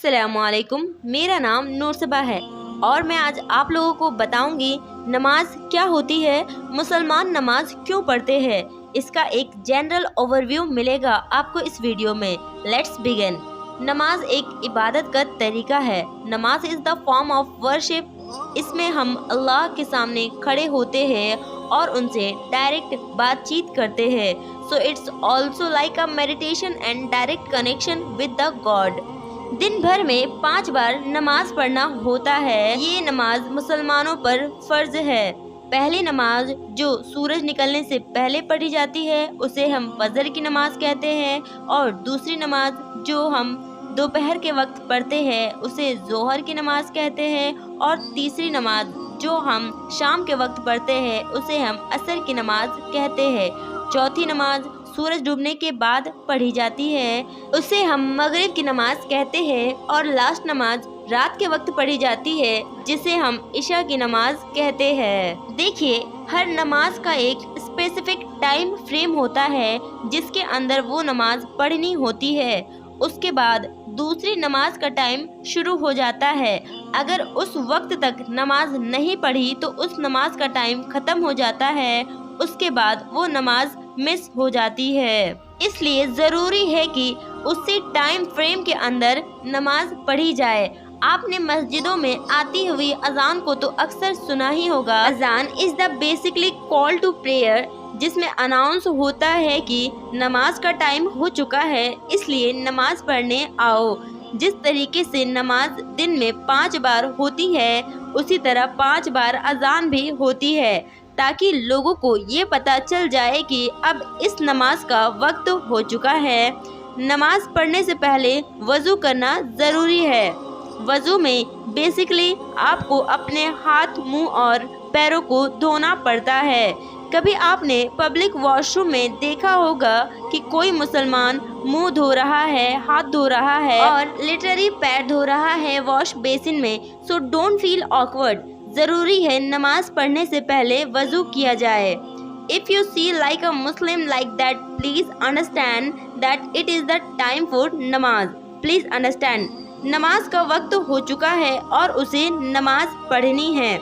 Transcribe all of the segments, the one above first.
अस्सलाम वालेकुम। मेरा नाम नूरसबा है और मैं आज आप लोगों को बताऊंगी नमाज क्या होती है, मुसलमान नमाज क्यों पढ़ते हैं। इसका एक जनरल ओवरव्यू मिलेगा आपको इस वीडियो में। Let's begin. नमाज एक इबादत का तरीका है। नमाज is the form of worship. इसमें हम अल्लाह के सामने खड़े होते हैं और उनसे डायरेक्ट बातचीत करते हैं। So it's also like a meditation and direct connection with the God. दिन भर में 5 बार नमाज पढ़ना होता है। ये नमाज मुसलमानों पर फर्ज है। पहली नमाज जो सूरज निकलने से पहले पढ़ी जाती है उसे हम फजर की नमाज कहते हैं, और दूसरी नमाज जो हम दोपहर के वक्त पढ़ते हैं उसे जोहर की नमाज कहते हैं, और तीसरी नमाज जो हम शाम के वक्त पढ़ते हैं उसे हम असर की नमाज कहते हैं। चौथी नमाज सूरज डूबने के बाद पढ़ी जाती है, उसे हम मगरिब की नमाज कहते हैं, और लास्ट नमाज रात के वक्त पढ़ी जाती है जिसे हम इशा की नमाज कहते हैं। देखिए, हर नमाज का एक स्पेसिफिक टाइम फ्रेम होता है जिसके अंदर वो नमाज पढ़नी होती है। उसके बाद दूसरी नमाज का टाइम शुरू हो जाता है। अगर उस वक्त तक नमाज नहीं पढ़ी तो उस नमाज का टाइम ख़त्म हो जाता है। उसके बाद वो नमाज मिस हो जाती है। इसलिए ज़रूरी है कि उसी टाइम फ्रेम के अंदर नमाज पढ़ी जाए। आपने मस्जिदों में आती हुई अजान को तो अक्सर सुना ही होगा। अजान is the basically call to prayer, जिसमें अनाउंस होता है कि नमाज का टाइम हो चुका है, इसलिए नमाज पढ़ने आओ। जिस तरीके से नमाज दिन में 5 बार होती है उसी तरह 5 बार अजान भी होती है, ताकि लोगों को ये पता चल जाए कि अब इस नमाज का वक्त हो चुका है। नमाज पढ़ने से पहले वज़ू करना ज़रूरी है। वज़ू में बेसिकली आपको अपने हाथ, मुंह और पैरों को धोना पड़ता है। कभी आपने पब्लिक वॉशरूम में देखा होगा कि कोई मुसलमान मुंह धो रहा है, हाथ धो रहा है और लिटरली पैर धो रहा है वॉश बेसिन में। So don't feel awkward. ज़रूरी है नमाज पढ़ने से पहले वज़ू किया जाए। If you see like a Muslim like that, please understand that it is the time for नमाज। Please understand, नमाज का वक्त हो चुका है और उसे नमाज पढ़नी है।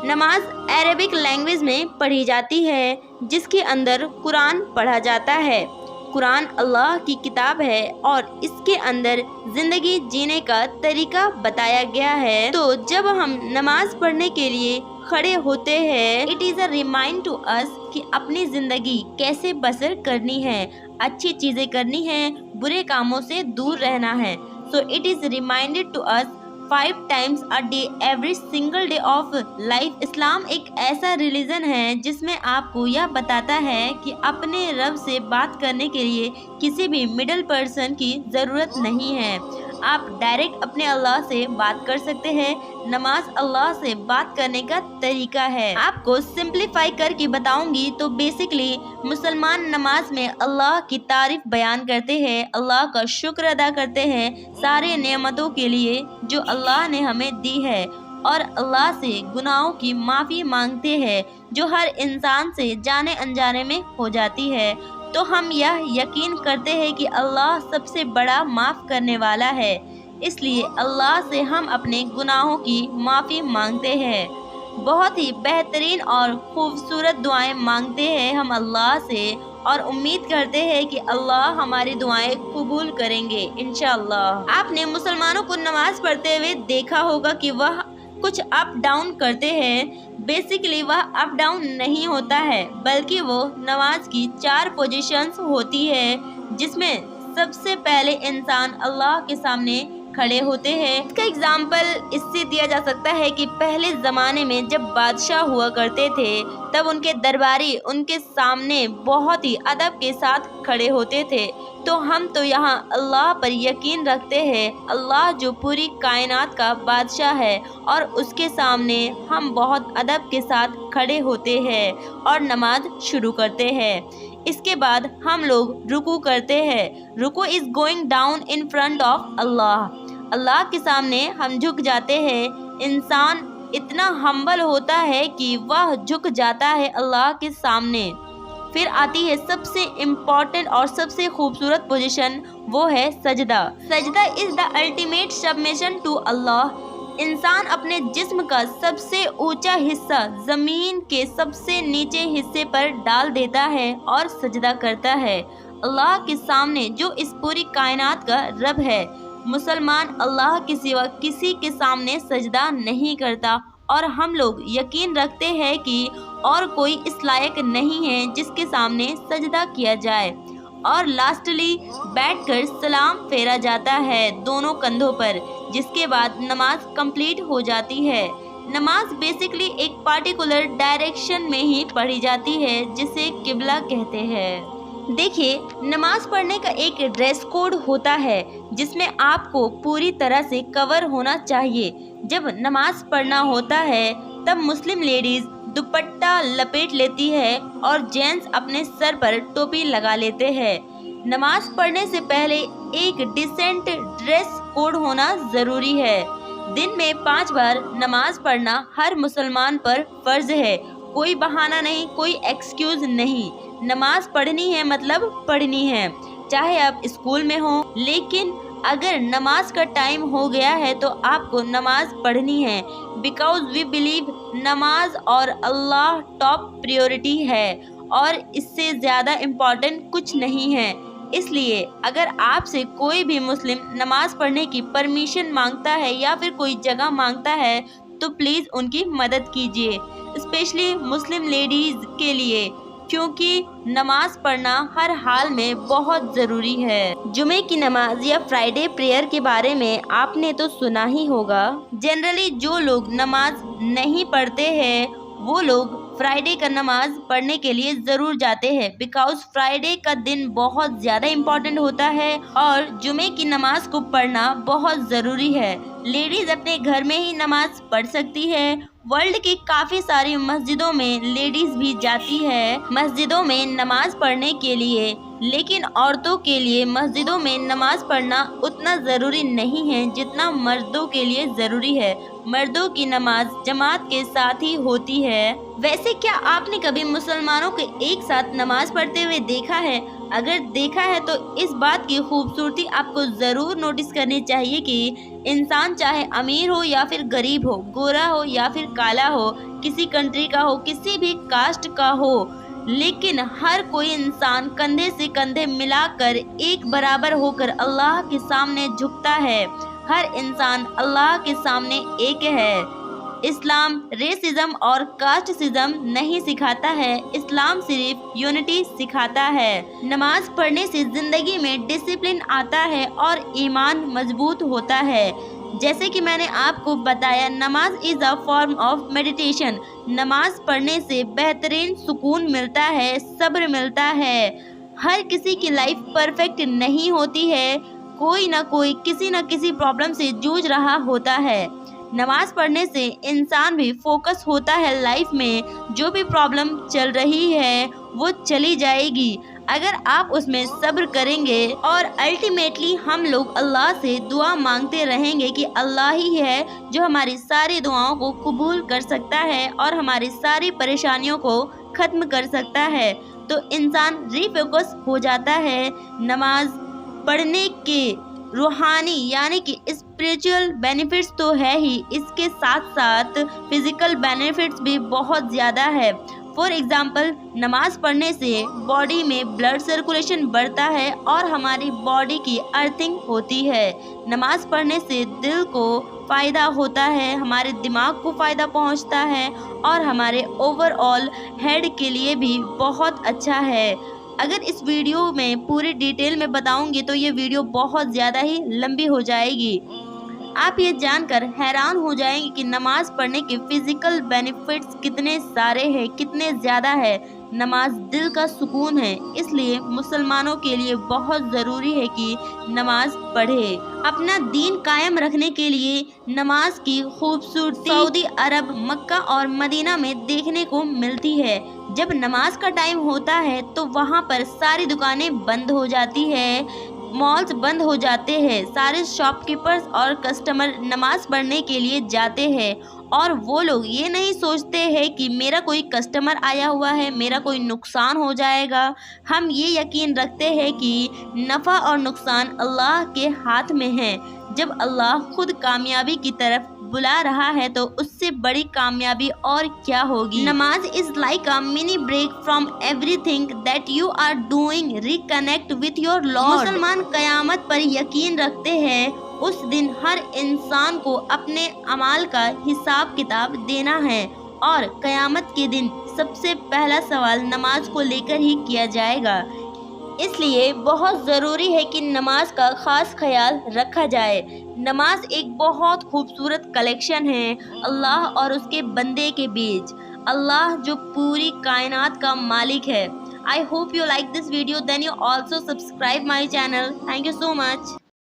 नमाज अरेबिक लैंग्वेज में पढ़ी जाती है, जिसके अंदर कुरान पढ़ा जाता है। कुरान अल्लाह की किताब है और इसके अंदर ज़िंदगी जीने का तरीका बताया गया है। तो जब हम नमाज पढ़ने के लिए खड़े होते हैं, it is a remind to us कि अपनी ज़िंदगी कैसे बसर करनी है, अच्छी चीज़ें करनी है, बुरे कामों से दूर रहना है। So it is reminded to us 5 times a day every single day of life। इस्लाम एक ऐसा रिलीजन है जिसमें आपको यह बताता है कि अपने रब से बात करने के लिए किसी भी मिडिल पर्सन की ज़रूरत नहीं है। आप डायरेक्ट अपने अल्लाह से बात कर सकते हैं। नमाज अल्लाह से बात करने का तरीका है। आपको सिंप्लीफाई करके बताऊंगी तो बेसिकली मुसलमान नमाज में अल्लाह की तारीफ बयान करते हैं, अल्लाह का शुक्र अदा करते हैं सारे नेमतों के लिए जो अल्लाह ने हमें दी है, और अल्लाह से गुनाहों की माफ़ी मांगते हैं जो हर इंसान से जाने अनजाने में हो जाती है। तो हम यह यकीन करते हैं कि अल्लाह सबसे बड़ा माफ़ करने वाला है, इसलिए अल्लाह से हम अपने गुनाहों की माफ़ी मांगते हैं। बहुत ही बेहतरीन और खूबसूरत दुआएं मांगते हैं हम अल्लाह से, और उम्मीद करते हैं कि अल्लाह हमारी दुआएं कबूल करेंगे इंशाअल्लाह। आपने मुसलमानों को नमाज पढ़ते हुए देखा होगा कि वह कुछ अप डाउन करते हैं। बेसिकली वह अप डाउन नहीं होता है, बल्कि वो नमाज की 4 पोजीशंस होती है, जिसमें सबसे पहले इंसान अल्लाह के सामने खड़े होते हैं। इसका एग्जाम्पल इससे दिया जा सकता है कि पहले ज़माने में जब बादशाह हुआ करते थे तब उनके दरबारी उनके सामने बहुत ही अदब के साथ खड़े होते थे। तो हम तो यहाँ अल्लाह पर यकीन रखते हैं, अल्लाह जो पूरी कायनात का बादशाह है, और उसके सामने हम बहुत अदब के साथ खड़े होते हैं और नमाज शुरू करते हैं। इसके बाद हम लोग रुकू करते हैं। रुकू is going down in front of Allah. अल्लाह के सामने हम झुक जाते हैं। इंसान इतना हम्बल होता है कि वह झुक जाता है अल्लाह के सामने। फिर आती है सबसे इम्पोर्टेंट और सबसे खूबसूरत पोजीशन, वो है सजदा। सजदा is the ultimate submission to Allah. इंसान अपने जिस्म का सबसे ऊंचा हिस्सा ज़मीन के सबसे नीचे हिस्से पर डाल देता है और सजदा करता है अल्लाह के सामने, जो इस पूरी कायनात का रब है। मुसलमान अल्लाह के सिवा किसी के सामने सजदा नहीं करता और हम लोग यकीन रखते हैं कि और कोई इस लायक नहीं है जिसके सामने सजदा किया जाए। और लास्टली बैठकर सलाम फेरा जाता है दोनों कंधों पर, जिसके बाद नमाज कंप्लीट हो जाती है। नमाज बेसिकली एक पार्टिकुलर डायरेक्शन में ही पढ़ी जाती है जिसे किबला कहते हैं। देखिए, नमाज पढ़ने का एक ड्रेस कोड होता है जिसमें आपको पूरी तरह से कवर होना चाहिए। जब नमाज पढ़ना होता है तब मुस्लिम लेडीज दुपट्टा लपेट लेती है और जेंट्स अपने सर पर टोपी लगा लेते हैं। नमाज पढ़ने से पहले एक डिसेंट ड्रेस कोड होना ज़रूरी है। दिन में 5 बार नमाज पढ़ना हर मुसलमान पर फर्ज है। कोई बहाना नहीं, कोई एक्सक्यूज़ नहीं। नमाज पढ़नी है मतलब पढ़नी है, चाहे आप स्कूल में हो। लेकिन अगर नमाज का टाइम हो गया है तो आपको नमाज पढ़नी है, बिकॉज वी बिलीव नमाज और अल्लाह टॉप प्रायोरिटी है और इससे ज़्यादा इम्पोर्टेंट कुछ नहीं है। इसलिए अगर आपसे कोई भी मुस्लिम नमाज पढ़ने की परमिशन मांगता है या फिर कोई जगह मांगता है तो प्लीज़ उनकी मदद कीजिए, स्पेशली मुस्लिम लेडीज़ के लिए, क्योंकि नमाज पढ़ना हर हाल में बहुत ज़रूरी है। जुमे की नमाज या फ्राइडे प्रेयर के बारे में आपने तो सुना ही होगा। जनरली जो लोग नमाज नहीं पढ़ते हैं वो लोग फ्राइडे का नमाज पढ़ने के लिए ज़रूर जाते हैं, बिकॉज फ्राइडे का दिन बहुत ज़्यादा इम्पोर्टेंट होता है और जुमे की नमाज को पढ़ना बहुत ज़रूरी है। लेडीज़ अपने घर में ही नमाज पढ़ सकती है। वर्ल्ड की काफ़ी सारी मस्जिदों में लेडीज़ भी जाती है मस्जिदों में नमाज पढ़ने के लिए, लेकिन औरतों के लिए मस्जिदों में नमाज पढ़ना उतना ज़रूरी नहीं है जितना मर्दों के लिए ज़रूरी है। मर्दों की नमाज जमात के साथ ही होती है। वैसे क्या आपने कभी मुसलमानों को एक साथ नमाज पढ़ते हुए देखा है? अगर देखा है तो इस बात की खूबसूरती आपको ज़रूर नोटिस करनी चाहिए कि इंसान चाहे अमीर हो या फिर गरीब हो, गोरा हो या फिर काला हो, किसी कंट्री का हो, किसी भी कास्ट का हो, लेकिन हर कोई इंसान कंधे से कंधे मिलाकर एक बराबर होकर अल्लाह के सामने झुकता है। हर इंसान अल्लाह के सामने एक है। इस्लाम रेसिज्म और कास्टिज्म नहीं सिखाता है, इस्लाम सिर्फ यूनिटी सिखाता है। नमाज पढ़ने से ज़िंदगी में डिसिप्लिन आता है और ईमान मजबूत होता है। जैसे कि मैंने आपको बताया, नमाज is a form of meditation. नमाज पढ़ने से बेहतरीन सुकून मिलता है, सब्र मिलता है। हर किसी की लाइफ परफेक्ट नहीं होती है, कोई ना कोई किसी न किसी प्रॉब्लम से जूझ रहा होता है। नमाज पढ़ने से इंसान भी फोकस होता है लाइफ में, जो भी प्रॉब्लम चल रही है वो चली जाएगी अगर आप उसमें सब्र करेंगे। और अल्टीमेटली हम लोग अल्लाह से दुआ मांगते रहेंगे कि अल्लाह ही है जो हमारी सारी दुआओं को कबूल कर सकता है और हमारी सारी परेशानियों को ख़त्म कर सकता है। तो इंसान रीफोकस हो जाता है। नमाज पढ़ने के रूहानी यानी कि स्पिरिचुअल बेनिफिट्स तो है ही, इसके साथ साथ फिज़िकल बेनिफिट्स भी बहुत ज़्यादा है। फॉर एग्ज़ाम्पल, नमाज पढ़ने से बॉडी में ब्लड सर्कुलेशन बढ़ता है और हमारी बॉडी की अर्थिंग होती है। नमाज पढ़ने से दिल को फ़ायदा होता है, हमारे दिमाग को फ़ायदा पहुंचता है और हमारे ओवरऑल हेड के लिए भी बहुत अच्छा है। अगर इस वीडियो में पूरी डिटेल में बताऊंगी तो ये वीडियो बहुत ज़्यादा ही लंबी हो जाएगी। आप ये जानकर हैरान हो जाएंगे कि नमाज पढ़ने के फिज़िकल बेनिफिट्स कितने सारे हैं, कितने ज़्यादा है। नमाज दिल का सुकून है, इसलिए मुसलमानों के लिए बहुत ज़रूरी है कि नमाज पढ़े। अपना दीन कायम रखने के लिए नमाज की खूबसूरती सऊदी अरब, मक्का और मदीना में देखने को मिलती है। जब नमाज का टाइम होता है तो वहाँ पर सारी दुकानें बंद हो जाती है, मॉल्स बंद हो जाते हैं, सारे शॉपकीपर्स और कस्टमर नमाज पढ़ने के लिए जाते हैं اور وہ لوگ یہ نہیں سوچتے ہیں کہ میرا کوئی کسٹمر آیا ہوا ہے، میرا کوئی نقصان ہو جائے گا۔ ہم یہ یقین رکھتے ہیں کہ نفع اور نقصان اللہ کے ہاتھ میں ہے۔ جب اللہ خود کامیابی کی طرف بلا رہا ہے تو اس سے بڑی کامیابی اور کیا ہوگی۔ نماز is like a mini break from everything that you are doing. Reconnect with your Lord. مسلمان قیامت پر یقین رکھتے ہیں۔ اس دن ہر انسان کو اپنے اعمال کا حساب کتاب دینا ہے اور قیامت کے دن سب سے پہلا سوال نماز کو لے کر ہی کیا جائے گا۔ اس لیے بہت ضروری ہے کہ نماز کا خاص خیال رکھا جائے۔ نماز ایک بہت خوبصورت کلیکشن ہے اللہ اور اس کے بندے کے بیچ، اللہ جو پوری کائنات کا مالک ہے۔ I hope you like this video, then you also subscribe my channel. Thank you so much.